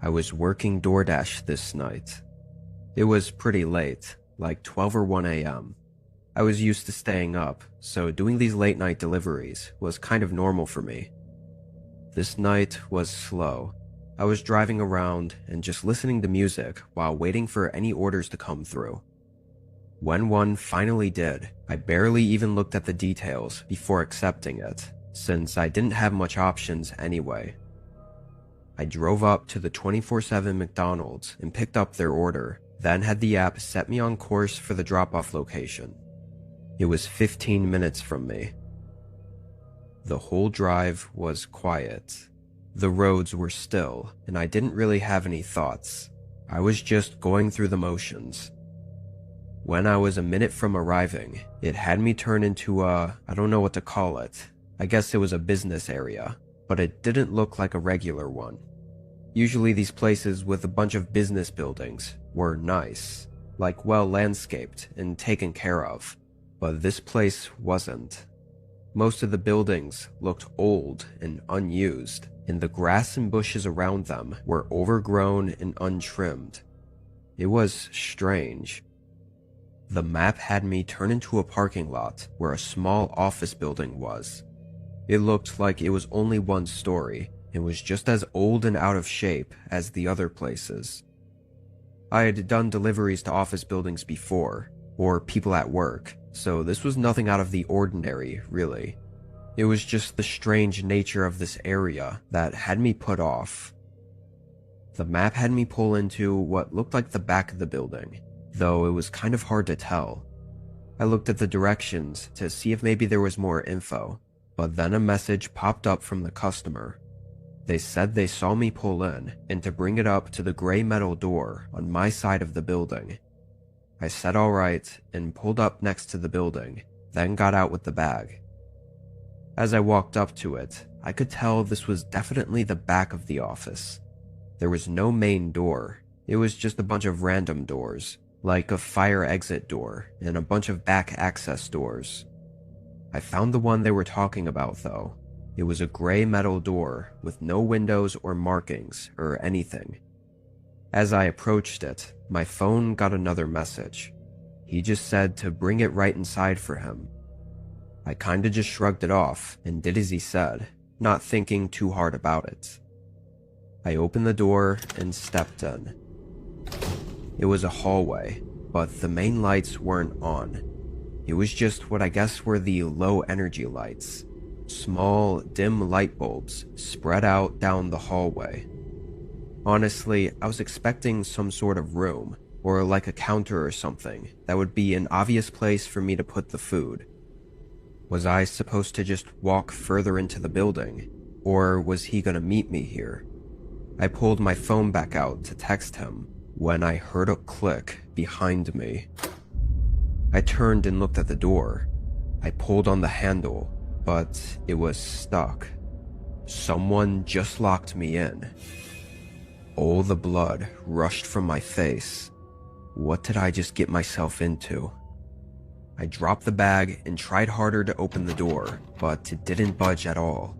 I was working DoorDash this night. It was pretty late, like 12 or 1 a.m. I was used to staying up, so doing these late night deliveries was kind of normal for me. This night was slow. I was driving around and just listening to music while waiting for any orders to come through. When one finally did, I barely even looked at the details before accepting it, since I didn't have much options anyway. I drove up to the 24/7 McDonald's and picked up their order, then had the app set me on course for the drop-off location. It was 15 minutes from me. The whole drive was quiet. The roads were still, and I didn't really have any thoughts. I was just going through the motions. When I was a minute from arriving, it had me turn into I don't know what to call it. I guess it was a business area, but it didn't look like a regular one. Usually these places with a bunch of business buildings were nice, like well landscaped and taken care of, but this place wasn't. Most of the buildings looked old and unused, and the grass and bushes around them were overgrown and untrimmed. It was strange. The map had me turn into a parking lot where a small office building was. It looked like it was only one story and was just as old and out of shape as the other places. I had done deliveries to office buildings before, or people at work, so this was nothing out of the ordinary, really. It was just the strange nature of this area that had me put off. The map had me pull into what looked like the back of the building, though it was kind of hard to tell. I looked at the directions to see if maybe there was more info, but then a message popped up from the customer. They said they saw me pull in and to bring it up to the gray metal door on my side of the building. I said alright and pulled up next to the building, then got out with the bag. As I walked up to it, I could tell this was definitely the back of the office. There was no main door. It was just a bunch of random doors, like a fire exit door and a bunch of back access doors. I found the one they were talking about though. It was a gray metal door with no windows or markings or anything. As I approached it, my phone got another message. He just said to bring it right inside for him. I kinda just shrugged it off and did as he said, not thinking too hard about it. I opened the door and stepped in. It was a hallway, but the main lights weren't on. It was just what I guess were the low energy lights. Small, dim light bulbs spread out down the hallway. Honestly, I was expecting some sort of room, or like a counter or something, that would be an obvious place for me to put the food. Was I supposed to just walk further into the building, or was he gonna meet me here? I pulled my phone back out to text him when I heard a click behind me. I turned and looked at the door. I pulled on the handle, but it was stuck. Someone just locked me in. All the blood rushed from my face. What did I just get myself into? I dropped the bag and tried harder to open the door, but it didn't budge at all.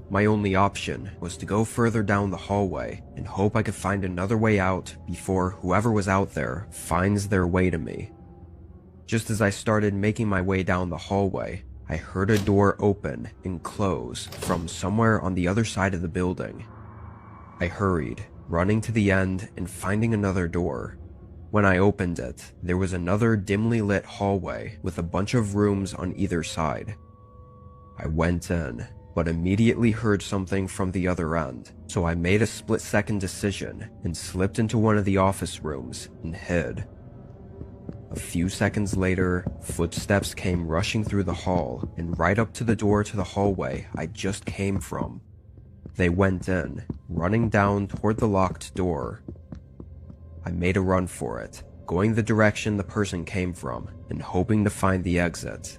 My only option was to go further down the hallway and hope I could find another way out before whoever was out there finds their way to me. Just as I started making my way down the hallway, I heard a door open and close from somewhere on the other side of the building. I hurried, running to the end and finding another door. When I opened it, there was another dimly lit hallway with a bunch of rooms on either side. I went in, but immediately heard something from the other end, so I made a split-second decision and slipped into one of the office rooms and hid. A few seconds later, footsteps came rushing through the hall and right up to the door to the hallway I just came from. They went in, running down toward the locked door. I made a run for it, going the direction the person came from and hoping to find the exit.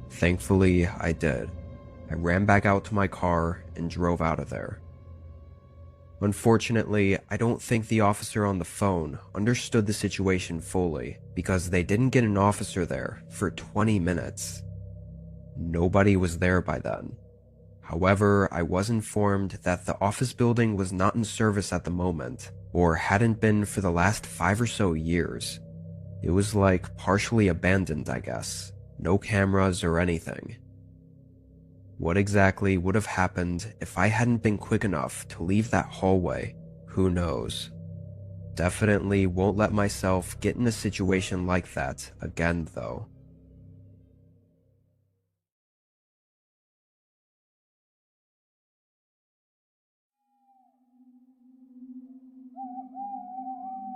Thankfully, I did. I ran back out to my car and drove out of there. Unfortunately, I don't think the officer on the phone understood the situation fully because they didn't get an officer there for 20 minutes. Nobody was there by then. However, I was informed that the office building was not in service at the moment, or hadn't been for the last 5 or so years. It was like partially abandoned, I guess. No cameras or anything. What exactly would have happened if I hadn't been quick enough to leave that hallway? Who knows? Definitely won't let myself get in a situation like that again, though.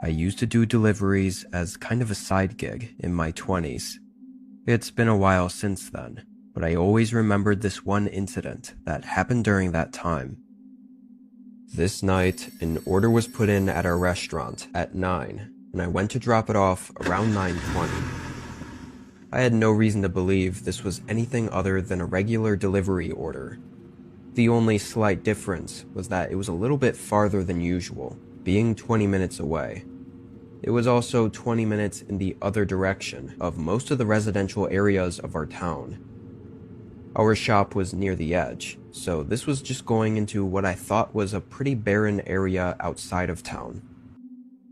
I used to do deliveries as kind of a side gig in my 20s. It's been a while since then, but I always remembered this one incident that happened during that time. This night, an order was put in at our restaurant at 9, and I went to drop it off around 9:20. I had no reason to believe this was anything other than a regular delivery order. The only slight difference was that it was a little bit farther than usual, being 20 minutes away. It was also 20 minutes in the other direction of most of the residential areas of our town. Our shop was near the edge, so this was just going into what I thought was a pretty barren area outside of town.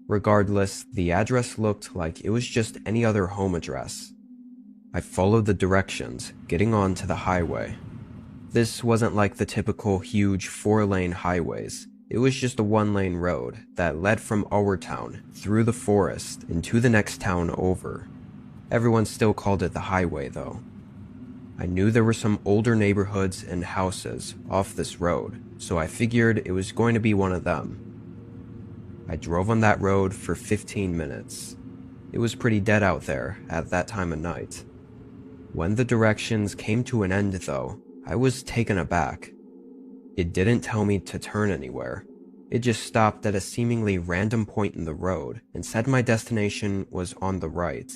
Regardless, the address looked like it was just any other home address. I followed the directions, getting onto the highway. This wasn't like the typical huge 4-lane highways. It was just a 1-lane road that led from our town through the forest into the next town over. Everyone still called it the highway though. I knew there were some older neighborhoods and houses off this road, so I figured it was going to be one of them. I drove on that road for 15 minutes. It was pretty dead out there at that time of night. When the directions came to an end though, I was taken aback. It didn't tell me to turn anywhere. It just stopped at a seemingly random point in the road and said my destination was on the right.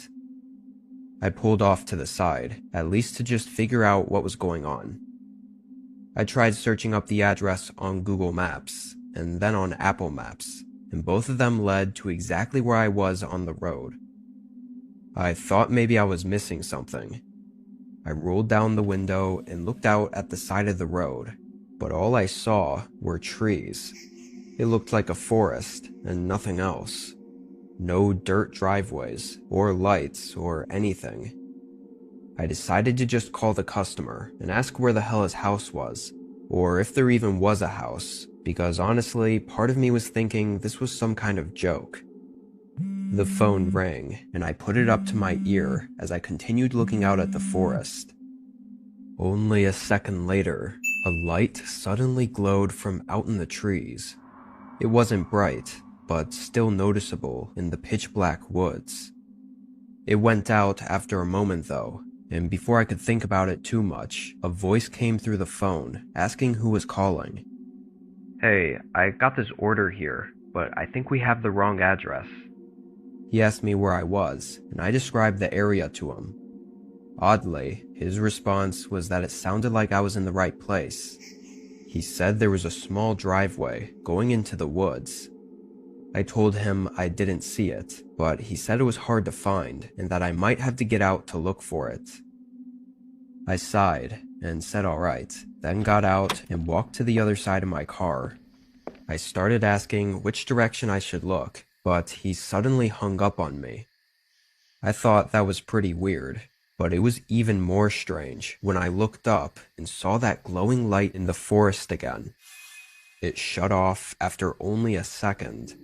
I pulled off to the side, at least to just figure out what was going on. I tried searching up the address on Google Maps and then on Apple Maps, and both of them led to exactly where I was on the road. I thought maybe I was missing something. I rolled down the window and looked out at the side of the road, but all I saw were trees. It looked like a forest and nothing else. No dirt driveways or lights or anything. I decided to just call the customer and ask where the hell his house was, or if there even was a house, because honestly, part of me was thinking this was some kind of joke. The phone rang, and I put it up to my ear as I continued looking out at the forest. Only a second later, a light suddenly glowed from out in the trees. It wasn't bright, but still noticeable in the pitch-black woods. It went out after a moment though, and before I could think about it too much, a voice came through the phone asking who was calling. "Hey, I got this order here, but I think we have the wrong address." He asked me where I was, and I described the area to him. Oddly, his response was that it sounded like I was in the right place. He said there was a small driveway going into the woods. I told him I didn't see it, but he said it was hard to find and that I might have to get out to look for it. I sighed and said alright, then got out and walked to the other side of my car. I started asking which direction I should look, but he suddenly hung up on me. I thought that was pretty weird, but it was even more strange when I looked up and saw that glowing light in the forest again. It shut off after only a second.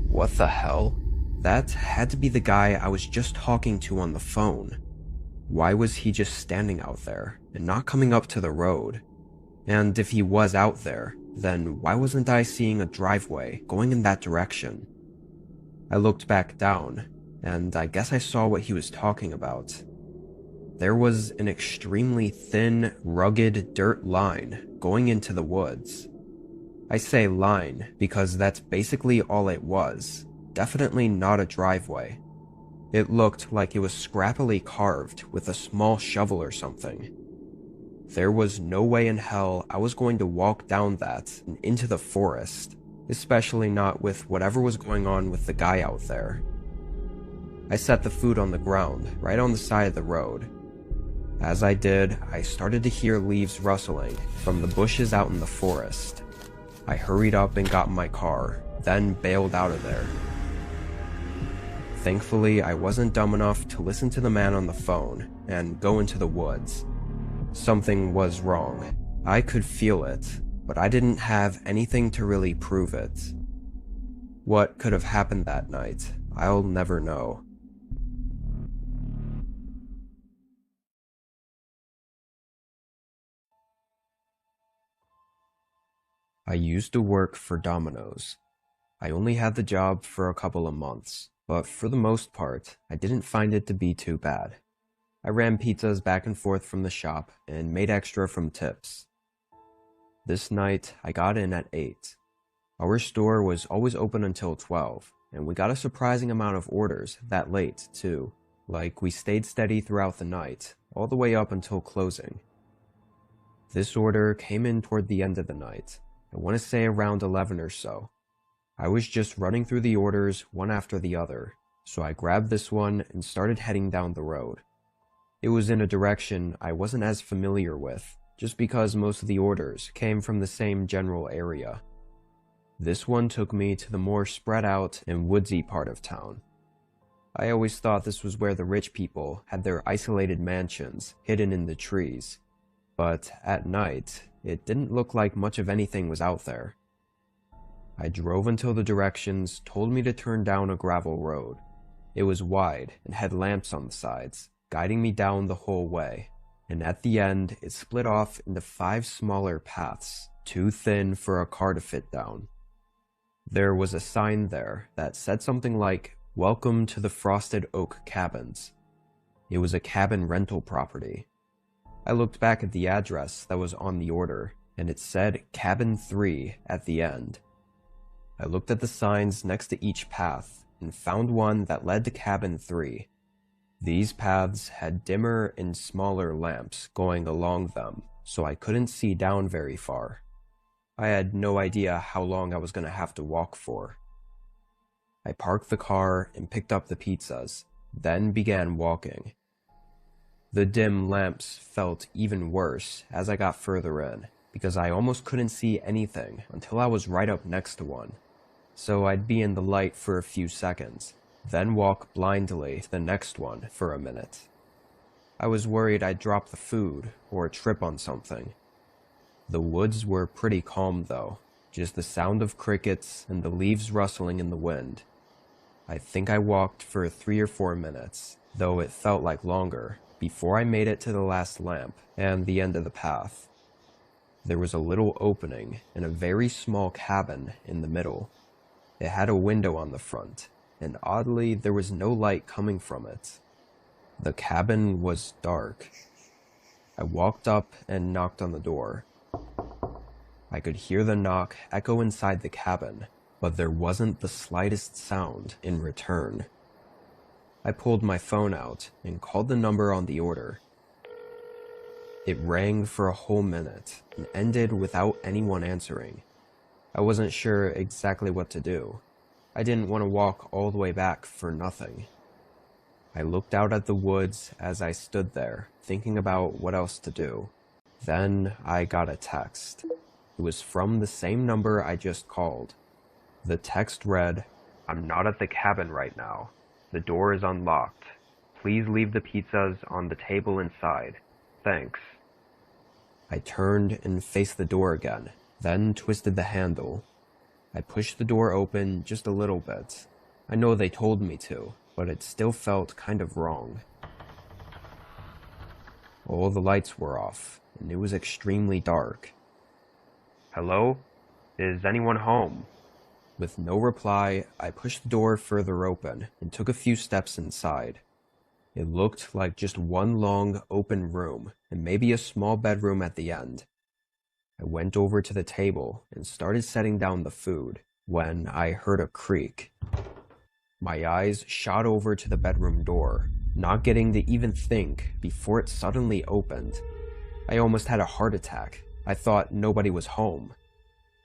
What the hell? That had to be the guy I was just talking to on the phone. Why was he just standing out there and not coming up to the road? And if he was out there, then why wasn't I seeing a driveway going in that direction? I looked back down, and I guess I saw what he was talking about. There was an extremely thin, rugged dirt line going into the woods. I say line because that's basically all it was, definitely not a driveway. It looked like it was scrappily carved with a small shovel or something. There was no way in hell I was going to walk down that and into the forest, especially not with whatever was going on with the guy out there. I set the food on the ground, right on the side of the road. As I did, I started to hear leaves rustling from the bushes out in the forest. I hurried up and got in my car, then bailed out of there. Thankfully, I wasn't dumb enough to listen to the man on the phone and go into the woods. Something was wrong. I could feel it, but I didn't have anything to really prove it. What could have happened that night, I'll never know. I used to work for Domino's. I only had the job for a couple of months, but for the most part, I didn't find it to be too bad. I ran pizzas back and forth from the shop and made extra from tips. This night, I got in at 8. Our store was always open until 12, and we got a surprising amount of orders that late, too. Like, we stayed steady throughout the night, all the way up until closing. This order came in toward the end of the night. I want to say around 11 or so. I was just running through the orders one after the other, so I grabbed this one and started heading down the road. It was in a direction I wasn't as familiar with, just because most of the orders came from the same general area. This one took me to the more spread out and woodsy part of town. I always thought this was where the rich people had their isolated mansions hidden in the trees, but at night, it didn't look like much of anything was out there. I drove until the directions told me to turn down a gravel road. It was wide and had lamps on the sides, guiding me down the whole way, and at the end it split off into 5 smaller paths, too thin for a car to fit down. There was a sign there that said something like, "Welcome to the Frosted Oak Cabins." It was a cabin rental property. I looked back at the address that was on the order, and it said Cabin 3 at the end. I looked at the signs next to each path, and found one that led to Cabin 3. These paths had dimmer and smaller lamps going along them, so I couldn't see down very far. I had no idea how long I was going to have to walk for. I parked the car and picked up the pizzas, then began walking. The dim lamps felt even worse as I got further in, because I almost couldn't see anything until I was right up next to one. So I'd be in the light for a few seconds, then walk blindly to the next one for a minute. I was worried I'd drop the food or trip on something. The woods were pretty calm though, just the sound of crickets and the leaves rustling in the wind. I think I walked for 3 or 4 minutes, though it felt like longer, before I made it to the last lamp and the end of the path. There was a little opening in a very small cabin in the middle. It had a window on the front, and oddly there was no light coming from it. The cabin was dark. I walked up and knocked on the door. I could hear the knock echo inside the cabin, but there wasn't the slightest sound in return. I pulled my phone out and called the number on the order. It rang for a whole minute and ended without anyone answering. I wasn't sure exactly what to do. I didn't want to walk all the way back for nothing. I looked out at the woods as I stood there, thinking about what else to do. Then I got a text. It was from the same number I just called. The text read, "I'm not at the cabin right now. The door is unlocked. Please leave the pizzas on the table inside. Thanks." I turned and faced the door again, then twisted the handle. I pushed the door open just a little bit. I know they told me to, but it still felt kind of wrong. All the lights were off, and it was extremely dark. "Hello? Is anyone home?" With no reply, I pushed the door further open and took a few steps inside. It looked like just one long, open room, and maybe a small bedroom at the end. I went over to the table and started setting down the food when I heard a creak. My eyes shot over to the bedroom door, not getting to even think before it suddenly opened. I almost had a heart attack. I thought nobody was home.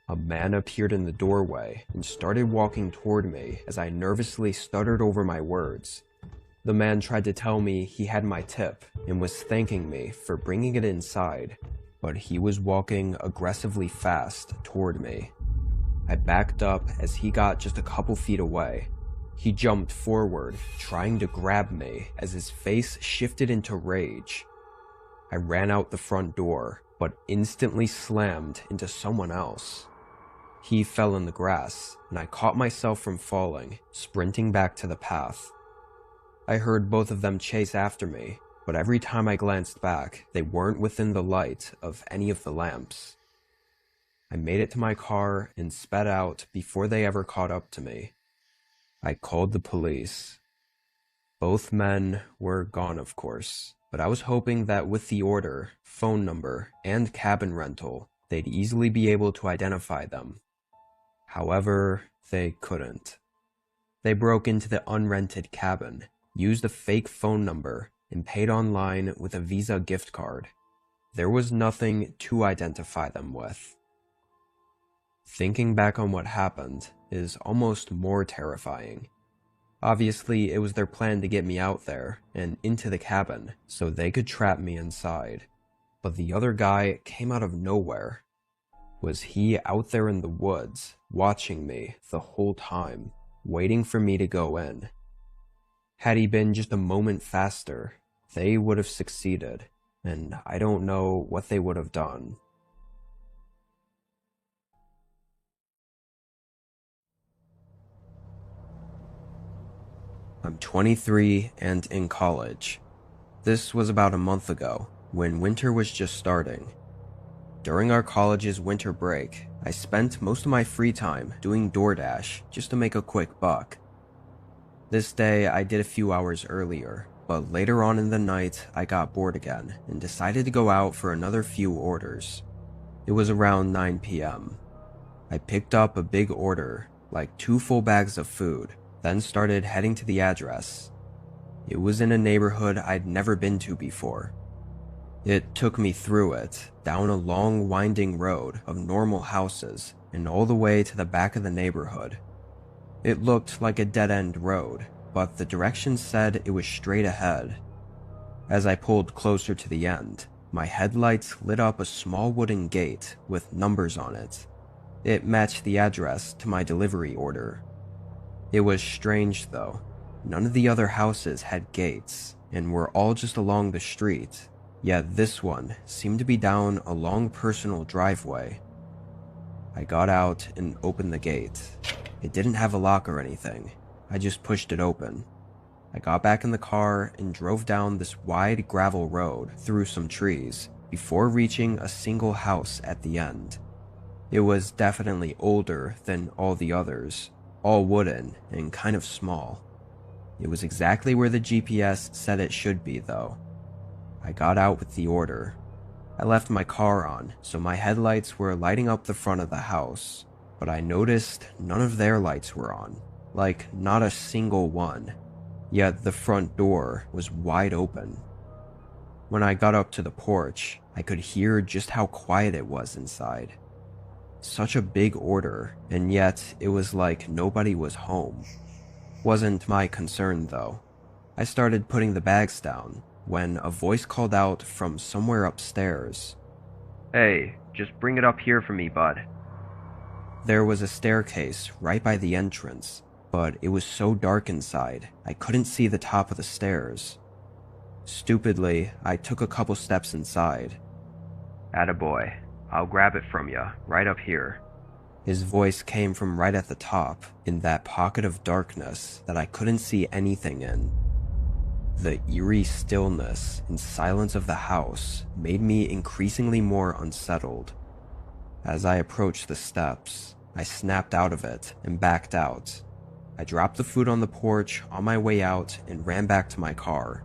A man appeared in the doorway and started walking toward me as I nervously stuttered over my words. The man tried to tell me he had my tip and was thanking me for bringing it inside, but he was walking aggressively fast toward me. I backed up as he got just a couple feet away. He jumped forward, trying to grab me as his face shifted into rage. I ran out the front door, but instantly slammed into someone else. He fell in the grass, and I caught myself from falling, sprinting back to the path. I heard both of them chase after me, but every time I glanced back, they weren't within the light of any of the lamps. I made it to my car and sped out before they ever caught up to me. I called the police. Both men were gone, of course, but I was hoping that with the order, phone number, and cabin rental, they'd easily be able to identify them. However, they couldn't. They broke into the unrented cabin, used a fake phone number, and paid online with a Visa gift card. There was nothing to identify them with. Thinking back on what happened is almost more terrifying. Obviously, it was their plan to get me out there and into the cabin so they could trap me inside. But the other guy came out of nowhere. Was he out there in the woods, watching me the whole time, waiting for me to go in? Had he been just a moment faster, they would have succeeded, and I don't know what they would have done. I'm 23 and in college. This was about a month ago, when winter was just starting. During our college's winter break, I spent most of my free time doing DoorDash just to make a quick buck. This day I did a few hours earlier, but later on in the night I got bored again and decided to go out for another few orders. It was around 9 p.m. I picked up a big order, like 2 full bags of food, then started heading to the address. It was in a neighborhood I'd never been to before. It took me through it, down a long winding road of normal houses, and all the way to the back of the neighborhood. It looked like a dead-end road, but the directions said it was straight ahead. As I pulled closer to the end, my headlights lit up a small wooden gate with numbers on it. It matched the address to my delivery order. It was strange though. None of the other houses had gates, and were all just along the street, yet this one seemed to be down a long personal driveway. I got out and opened the gate. It didn't have a lock or anything. I just pushed it open. I got back in the car and drove down this wide gravel road through some trees before reaching a single house at the end. It was definitely older than all the others, all wooden and kind of small. It was exactly where the GPS said it should be though. I got out with the order. I left my car on, so my headlights were lighting up the front of the house, but I noticed none of their lights were on, like not a single one, yet the front door was wide open. When I got up to the porch, I could hear just how quiet it was inside. Such a big order, and yet it was like nobody was home. Wasn't my concern though. I started putting the bags down when a voice called out from somewhere upstairs. "Hey, just bring it up here for me, bud." There was a staircase right by the entrance, but it was so dark inside, I couldn't see the top of the stairs. Stupidly, I took a couple steps inside. "Attaboy, I'll grab it from ya, right up here." His voice came from right at the top, in that pocket of darkness that I couldn't see anything in. The eerie stillness and silence of the house made me increasingly more unsettled. As I approached the steps, I snapped out of it and backed out. I dropped the food on the porch on my way out and ran back to my car.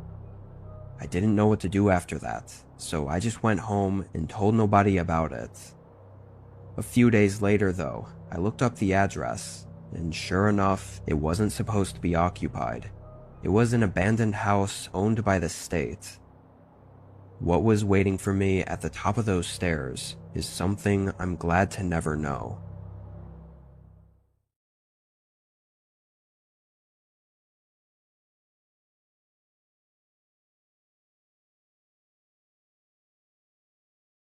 I didn't know what to do after that, so I just went home and told nobody about it. A few days later though, I looked up the address, and sure enough, it wasn't supposed to be occupied. It was an abandoned house owned by the state. What was waiting for me at the top of those stairs is something I'm glad to never know.